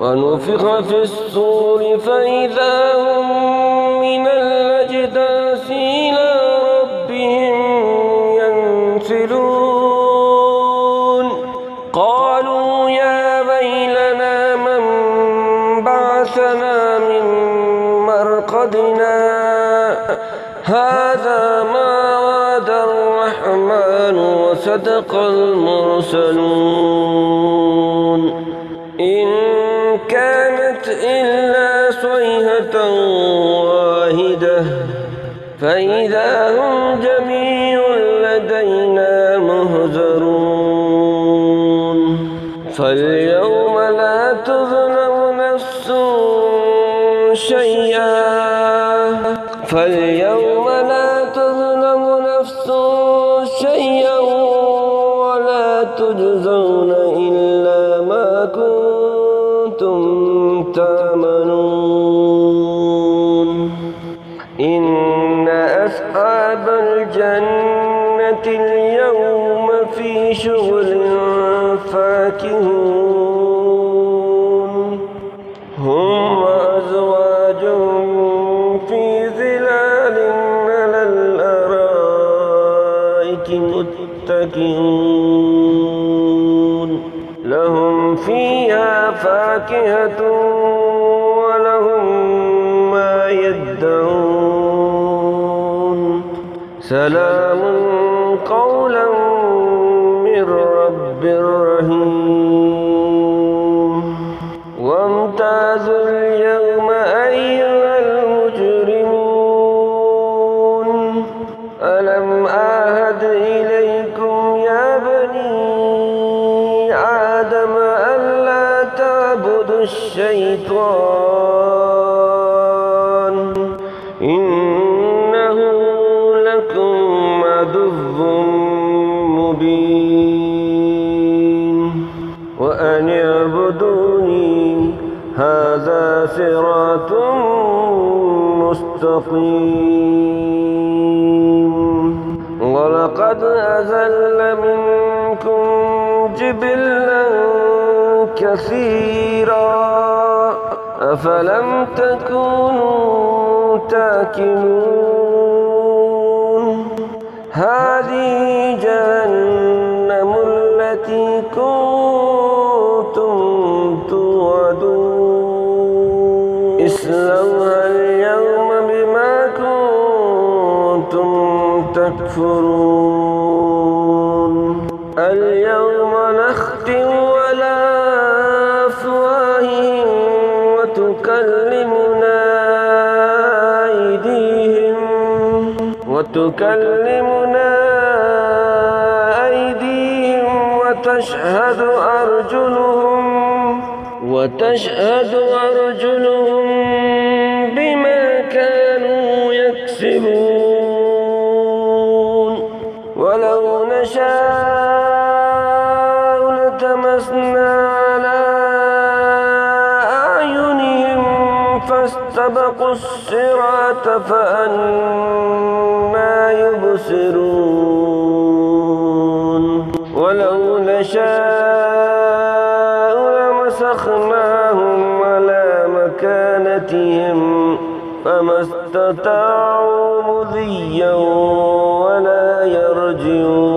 ونفخ في الصور فإذا هم من الأجداث إلى ربهم ينسلون قالوا يا ويلنا من بعثنا من مرقدنا هذا ما وعد الرحمن وصدق المرسلون إن كانت إلا صيحة واحدة فإذا هم جميع لدينا محضرون فاليوم لا تظلم نفس شيئا ولا تجزون إلا ما كنتم تعملون إن أصحاب الجنة اليوم في شغل فاكهون هم وأزواجهم في ظلال على الأرائك متكئون لهم فيها فاكهة ولهم ما يدعون سلام قولا من رب رحيم وامتازوا اليوم أيها المجرمون ألم أعهد إليكم يا بني آدم ألا تعبدوا الشيطان إنه لكم عدو مبين وأن اعبدوني هذا صراط مستقيم ولقد أضل منكم جبلا كثيرا أفلم تكونوا تاكلون هذه جهنم التي كنتم توعدون اصلوها اليوم بما كنتم تكفرون اليوم نختم على أفواههم وتكلمنا أيديهم وتشهد أرجلهم بما كانوا يكسبون ولو نشاء لطمسنا على أعينهم فاستبقوا الصراط فأنى يبصرون ولو نشاء لمسخناهم على مكانتهم فما استطاعوا مضيا ولا يرجعون